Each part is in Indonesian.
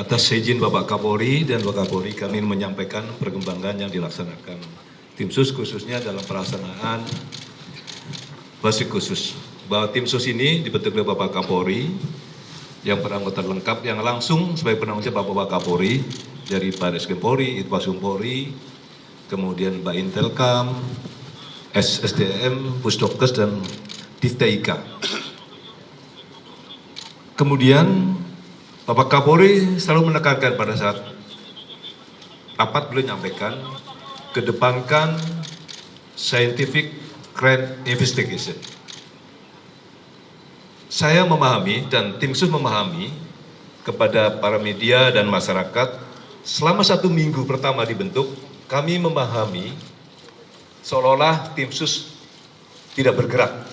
Atas izin Bapak Kapolri dan Bapak Kapolri, kami menyampaikan perkembangan yang dilaksanakan tim sus khususnya dalam pelaksanaan Basik khusus. Bahwa tim sus ini dibentuk oleh Bapak Kapolri yang beranggota lengkap yang langsung sebagai penanggung jawab Bapak Kapolri dari Baris Krim Polri, Itwasum Polri, kemudian Mbak Intelkam, SSDM, Pusdokes dan Divteika. Kemudian Bapak Kapolri selalu menekankan pada saat rapat beliau menyampaikan kedepankan scientific crime investigation. Saya memahami dan tim sus memahami kepada para media dan masyarakat selama 1 minggu pertama dibentuk kami memahami seolah-olah tim sus tidak bergerak.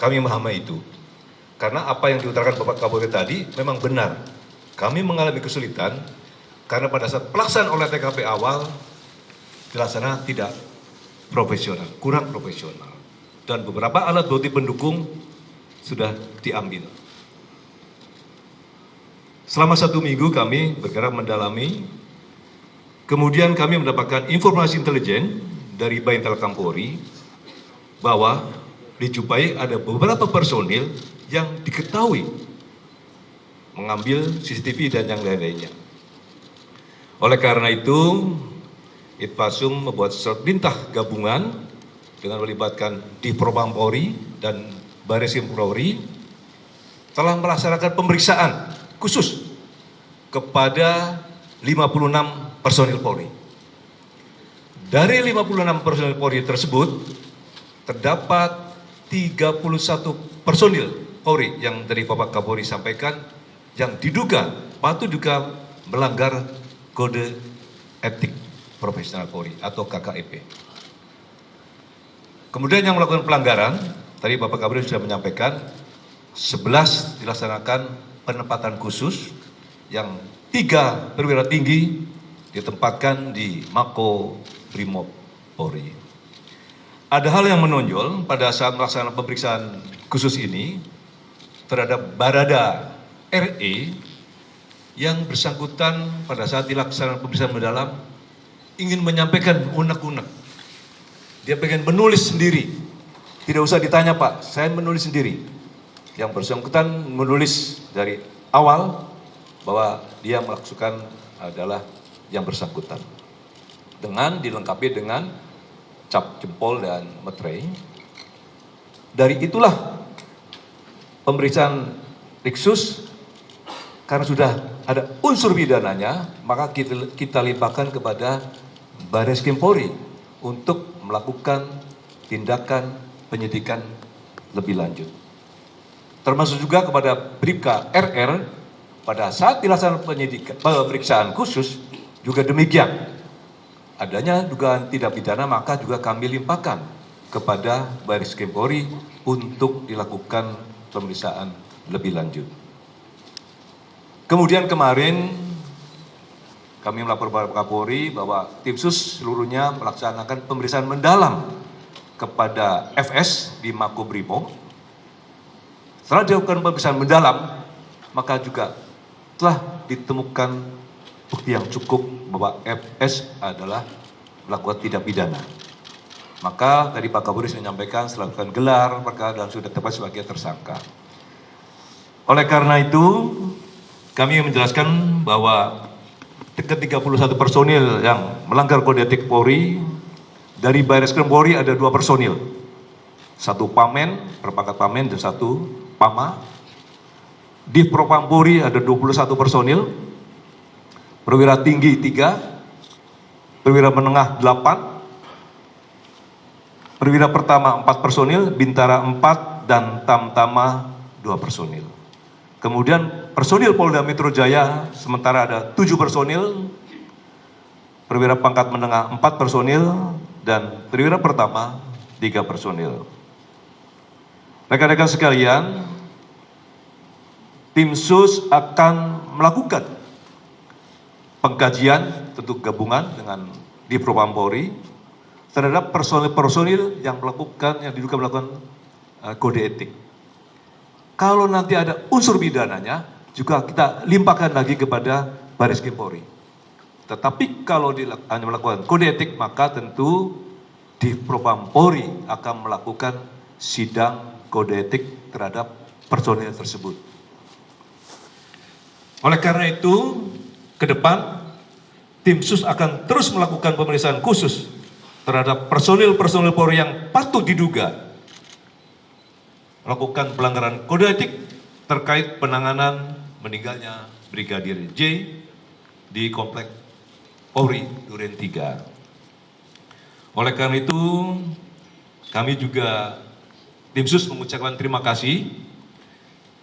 Kami memahami itu karena apa yang diutarakan Bapak Kapolri tadi memang benar. Kami mengalami kesulitan karena pada saat pelaksanaan olah TKP awal dilaksanakan tidak profesional, kurang profesional. Dan beberapa alat bukti pendukung sudah diambil. Selama 1 minggu kami bergerak mendalami, kemudian kami mendapatkan informasi intelijen dari Baintelkam Polri bahwa dijumpai ada beberapa personil yang diketahui mengambil CCTV dan yang lain-lainnya. Oleh karena itu, Itpasum membuat surat perintah gabungan dengan melibatkan Divpropam Polri dan Baris Krim Polri telah melaksanakan pemeriksaan khusus kepada 56 personil Polri. Dari 56 personil Polri tersebut terdapat 31 personil Polri yang dari Bapak Kapolri sampaikan yang diduga patut juga melanggar kode etik profesional Polri atau KKEP. Kemudian yang melakukan pelanggaran, tadi Bapak Kapolri sudah menyampaikan 11 dilaksanakan penempatan khusus yang 3 perwira tinggi ditempatkan di Mako Brimob Polri. Ada hal yang menonjol pada saat melaksanakan pemeriksaan khusus ini terhadap Barada RE yang bersangkutan pada saat dilaksanakan pemeriksaan mendalam ingin menyampaikan unek-unek. Dia pengen menulis sendiri. Tidak usah ditanya Pak, saya menulis sendiri. Yang bersangkutan menulis dari awal bahwa dia melakukan adalah yang bersangkutan. Dengan dilengkapi dengan cap jempol dan meterai. Dari itulah pemeriksaan Riksus karena sudah ada unsur pidananya, maka kita limpahkan kepada Baris Krim Polri untuk melakukan tindakan penyidikan lebih lanjut. Termasuk juga kepada Bribka RR pada saat dilaksanakan pemeriksaan khusus juga demikian. Adanya dugaan tindak pidana maka juga kami limpahkan kepada Baris Krim Polri untuk dilakukan pemeriksaan lebih lanjut. Kemudian kemarin kami melapor kepada Kapolri bahwa tim sus seluruhnya melaksanakan pemeriksaan mendalam kepada FS di Makobrimob. Setelah dilakukan pemeriksaan mendalam, maka juga telah ditemukan bukti yang cukup bahwa FS adalah melakukan tindak pidana. Maka tadi Pak Kapolri menyampaikan setelah melakukan gelar perkara dan sudah tepat sebagai tersangka. Oleh karena itu, kami menjelaskan bahwa dekat 31 personil yang melanggar kode etik Polri, dari Baris Krim Polri ada 2 personil. 1 Pamen, berpangkat Pamen, dan 1 Pama. Divpropam Polri ada 21 personil. Perwira tinggi 3, perwira menengah 8, perwira pertama 4 personil, bintara 4, dan tamtama 2 personil. Kemudian personil Polda Metro Jaya sementara ada 7 personil, perwira pangkat menengah 4 personil, dan perwira pertama 3 personil. Rekan-rekan sekalian, tim sus akan melakukan pengkajian tentu gabungan dengan Divpropam Polri terhadap personil-personil yang diduga melakukan kode etik. Kalau nanti ada unsur pidananya, juga kita limpahkan lagi kepada Baris Krim Polri. Tetapi kalau hanya melakukan kode etik, maka tentu di Propam Polri akan melakukan sidang kode etik terhadap personil tersebut. Oleh karena itu, ke depan tim sus akan terus melakukan pemeriksaan khusus terhadap personil-personil Polri yang patut diduga melakukan pelanggaran kode etik terkait penanganan meninggalnya Brigadir J di Komplek Polri Duren 3. Oleh karena itu, kami juga tim sus mengucapkan terima kasih.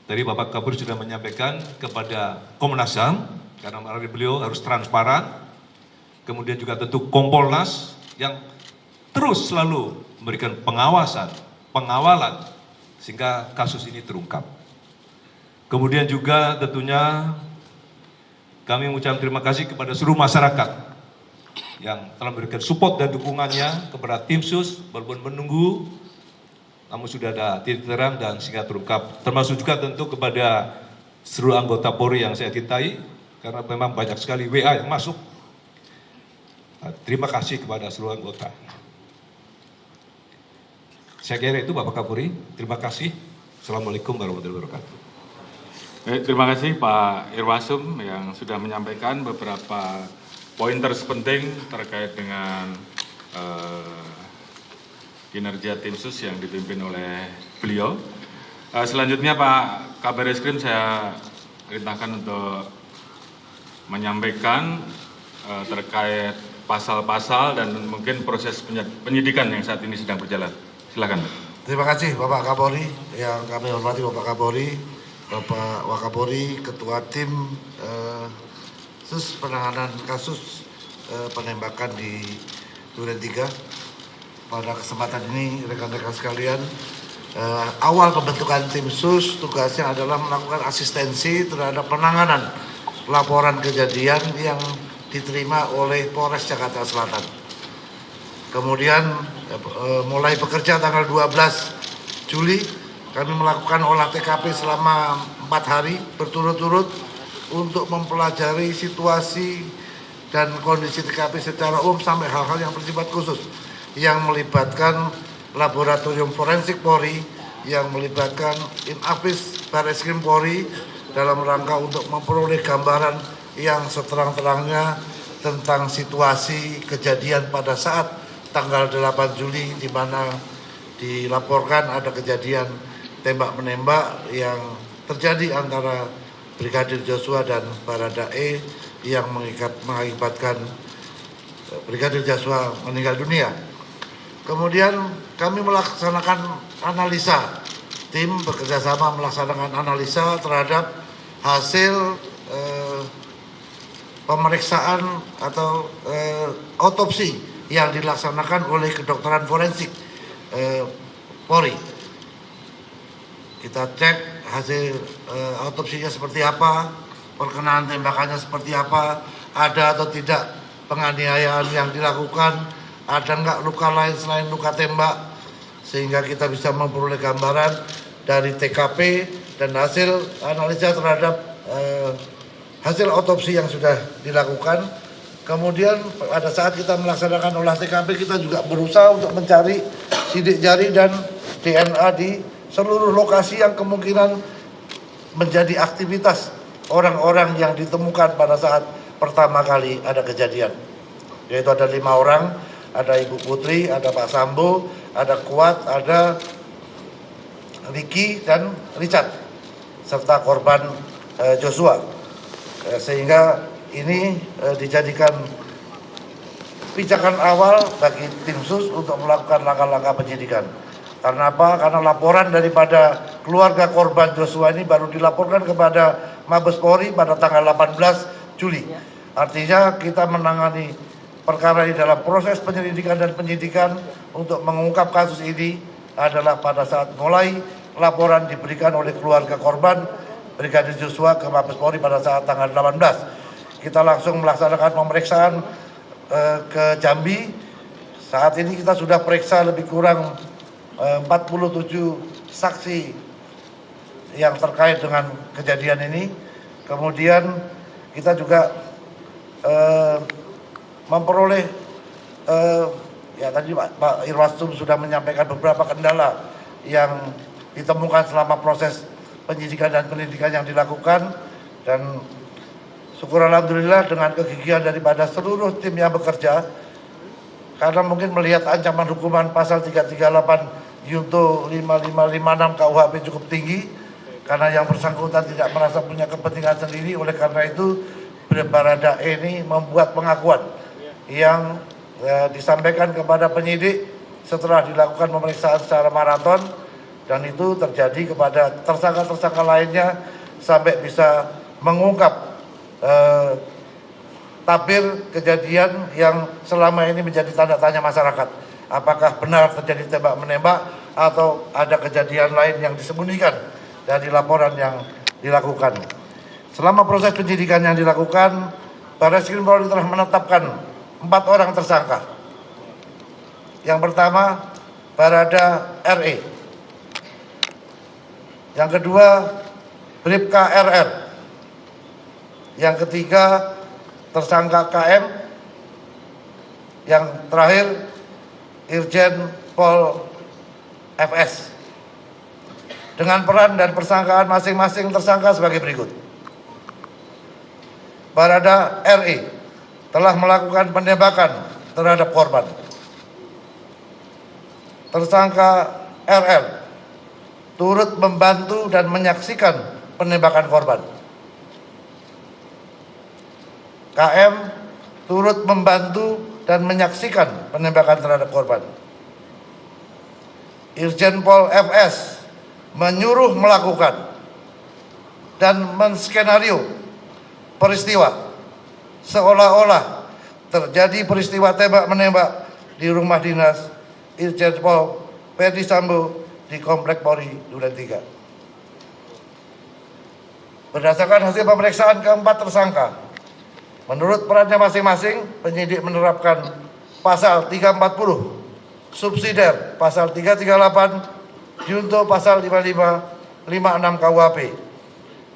Tadi Bapak Kapolri sudah menyampaikan kepada Komnas HAM, karena beliau harus transparan. Kemudian juga tentu Kompolnas yang terus selalu memberikan pengawasan, pengawalan, sehingga kasus ini terungkap. Kemudian juga tentunya kami mengucapkan terima kasih kepada seluruh masyarakat yang telah memberikan support dan dukungannya kepada tim sus, walaupun menunggu, namun sudah ada titik terang dan sehingga terungkap. Termasuk juga tentu kepada seluruh anggota Polri yang saya cintai, karena memang banyak sekali WA yang masuk. Terima kasih kepada seluruh anggota. Saya kira itu Bapak Kapolri. Terima kasih. Assalamualaikum warahmatullahi wabarakatuh. Terima kasih Pak Irwasum yang sudah menyampaikan beberapa pointers penting terkait dengan kinerja tim sus yang dipimpin oleh beliau. Selanjutnya Pak Kabar Eskrim saya perintahkan untuk menyampaikan terkait pasal-pasal dan mungkin proses penyidikan yang saat ini sedang berjalan. Silakan. Terima kasih Bapak Kapolri, yang kami hormati Bapak Kapolri, Bapak Wakapolri, Ketua Tim Sus Penanganan Kasus Penembakan di Duren 3. Pada kesempatan ini rekan-rekan sekalian, awal pembentukan tim sus tugasnya adalah melakukan asistensi terhadap penanganan laporan kejadian yang diterima oleh Polres Jakarta Selatan. Kemudian mulai bekerja tanggal 12 Juli kami melakukan olah TKP selama 4 hari berturut-turut untuk mempelajari situasi dan kondisi TKP secara umum sampai hal-hal yang bersifat khusus yang melibatkan laboratorium forensik Polri, yang melibatkan Inafis Baris Krim Polri dalam rangka untuk memperoleh gambaran yang seterang-terangnya tentang situasi kejadian pada saat tanggal 8 Juli di mana dilaporkan ada kejadian tembak-menembak yang terjadi antara Brigadir Joshua dan Baradae yang mengakibatkan Brigadir Joshua meninggal dunia. Kemudian kami melaksanakan analisa, tim bekerjasama melaksanakan analisa terhadap hasil pemeriksaan atau otopsi yang dilaksanakan oleh kedokteran forensik Polri. Kita cek hasil otopsinya seperti apa, perkenaan tembakannya seperti apa, ada atau tidak penganiayaan yang dilakukan, ada nggak luka lain selain luka tembak, sehingga kita bisa memperoleh gambaran dari TKP dan hasil analisa terhadap hasil otopsi yang sudah dilakukan. Kemudian pada saat kita melaksanakan olah TKP, kita juga berusaha untuk mencari sidik jari dan DNA di seluruh lokasi yang kemungkinan menjadi aktivitas orang-orang yang ditemukan pada saat pertama kali ada kejadian. Yaitu ada 5 orang, ada Ibu Putri, ada Pak Sambo, ada Kuat, ada Ricky dan Richard, serta korban Joshua. Sehingga ini dijadikan pijakan awal bagi tim sus untuk melakukan langkah-langkah penyidikan. Karena apa? Karena laporan daripada keluarga korban Joshua ini baru dilaporkan kepada Mabes Polri pada tanggal 18 Juli. Artinya kita menangani perkara ini dalam proses penyelidikan dan penyidikan untuk mengungkap kasus ini adalah pada saat mulai laporan diberikan oleh keluarga korban Brigadir Joshua ke Mabes Polri pada saat tanggal 18. Kita langsung melaksanakan pemeriksaan ke Jambi. Saat ini kita sudah periksa lebih kurang 47 saksi yang terkait dengan kejadian ini. Kemudian kita juga memperoleh ya tadi Pak Irwasum sudah menyampaikan beberapa kendala yang ditemukan selama proses penyidikan dan penyelidikan yang dilakukan, dan syukur alhamdulillah dengan kegigihan daripada seluruh tim yang bekerja, karena mungkin melihat ancaman hukuman pasal 338 Junto 5556 KUHP cukup tinggi, karena yang bersangkutan tidak merasa punya kepentingan sendiri. Oleh karena itu Baradae ini membuat pengakuan yang disampaikan kepada penyidik setelah dilakukan pemeriksaan secara maraton, dan itu terjadi kepada tersangka-tersangka lainnya sampai bisa mengungkap tabir kejadian yang selama ini menjadi tanda tanya masyarakat. Apakah benar terjadi tembak-menembak atau ada kejadian lain yang disembunyikan dari laporan yang dilakukan. Selama proses penyidikan yang dilakukan, Barreskrim Polri telah menetapkan 4 orang tersangka. Yang pertama, Barada RE. Yang kedua, Bribka RR. Yang ketiga, tersangka KM. Yang terakhir, Irjen Pol FS. Dengan peran dan persangkaan masing-masing tersangka sebagai berikut. Barada RE telah melakukan penembakan terhadap korban. Tersangka RL turut membantu dan menyaksikan penembakan korban. KM turut membantu dan menyaksikan penembakan terhadap korban. Irjen Pol FS menyuruh melakukan dan menskenario peristiwa seolah-olah terjadi peristiwa tembak-menembak di rumah dinas Irjen Pol Ferdi Sambo di Komplek Polri Duren 3. Berdasarkan hasil pemeriksaan keempat tersangka, menurut perannya masing-masing, penyidik menerapkan pasal 340, subsidiar pasal 338, junto pasal 5556 KUHP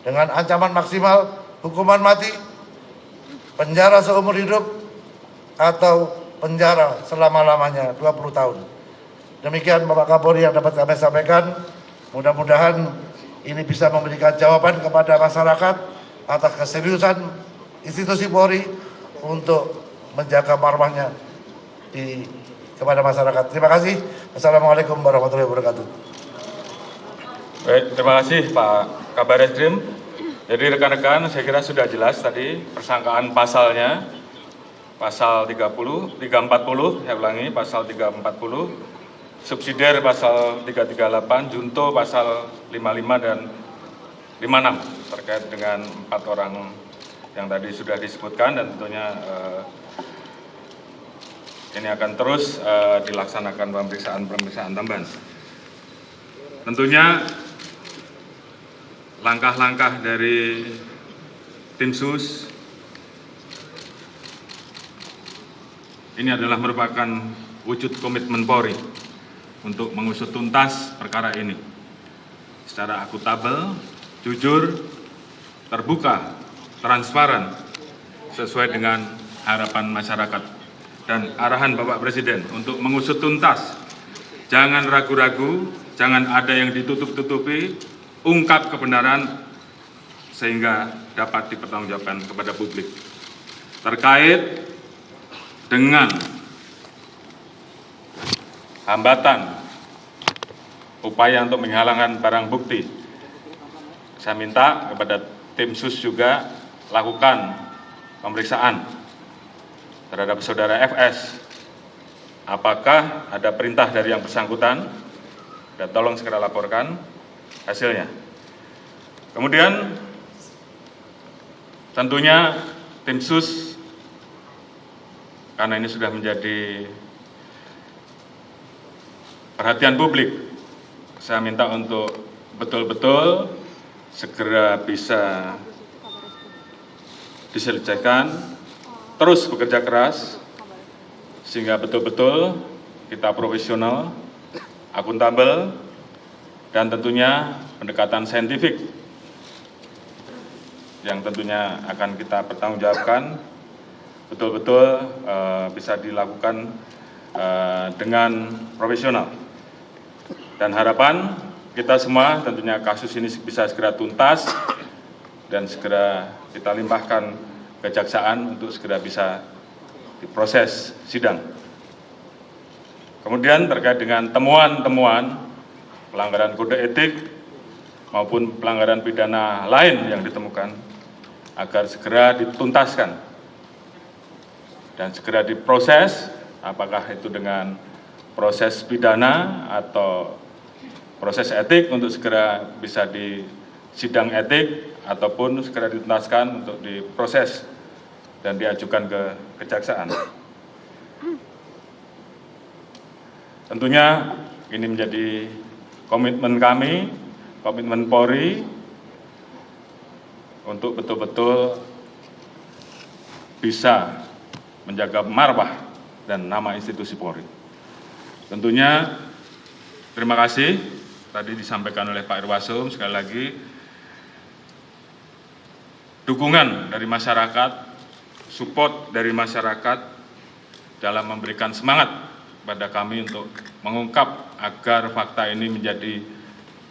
dengan ancaman maksimal hukuman mati, penjara seumur hidup, atau penjara selama-lamanya 20 tahun. Demikian Bapak Kapolri yang dapat kami sampaikan. Mudah-mudahan ini bisa memberikan jawaban kepada masyarakat atas keseriusan institusi Polri untuk menjaga marwahnya kepada masyarakat. Terima kasih. Assalamualaikum warahmatullahi wabarakatuh. Baik, terima kasih Pak Kabar Eskrim. Jadi rekan-rekan, saya kira sudah jelas tadi persangkaan pasalnya, pasal 340, saya ulangi, pasal 340, subsidiar pasal 338, junto pasal 55 dan 56 terkait dengan 4 orang yang tadi sudah disebutkan, dan tentunya ini akan terus dilaksanakan pemeriksaan tambahan. Tentunya langkah-langkah dari tim sus ini adalah merupakan wujud komitmen Polri untuk mengusut tuntas perkara ini secara akuntabel, jujur, terbuka, transparan, sesuai dengan harapan masyarakat dan arahan Bapak Presiden untuk mengusut tuntas. Jangan ragu-ragu, jangan ada yang ditutup-tutupi, ungkap kebenaran sehingga dapat dipertanggungjawabkan kepada publik. Terkait dengan hambatan upaya untuk menghilangkan barang bukti, saya minta kepada tim sus juga lakukan pemeriksaan terhadap saudara FS. Apakah ada perintah dari yang bersangkutan? Dan tolong segera laporkan hasilnya. Kemudian tentunya tim sus, karena ini sudah menjadi perhatian publik, saya minta untuk betul-betul segera bisa diselesaikan, terus bekerja keras, sehingga betul-betul kita profesional, akuntabel, dan tentunya pendekatan saintifik yang tentunya akan kita pertanggungjawabkan betul-betul bisa dilakukan dengan profesional. Dan harapan kita semua tentunya kasus ini bisa segera tuntas dan segera kita limpahkan kejaksaan untuk segera bisa diproses sidang. Kemudian terkait dengan temuan-temuan pelanggaran kode etik maupun pelanggaran pidana lain yang ditemukan agar segera dituntaskan dan segera diproses, apakah itu dengan proses pidana atau proses etik untuk segera bisa di sidang etik ataupun segera dituntaskan untuk diproses dan diajukan ke kejaksaan. Tentunya ini menjadi komitmen kami, komitmen Polri untuk betul-betul bisa menjaga marwah dan nama institusi Polri. Tentunya terima kasih tadi disampaikan oleh Pak Irwasum, sekali lagi dukungan dari masyarakat, support dari masyarakat dalam memberikan semangat pada kami untuk mengungkap agar fakta ini menjadi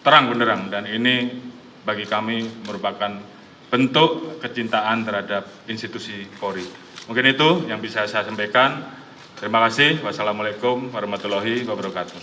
terang benderang, dan ini bagi kami merupakan bentuk kecintaan terhadap institusi Polri. Mungkin itu yang bisa saya sampaikan. Terima kasih. Wassalamualaikum warahmatullahi wabarakatuh.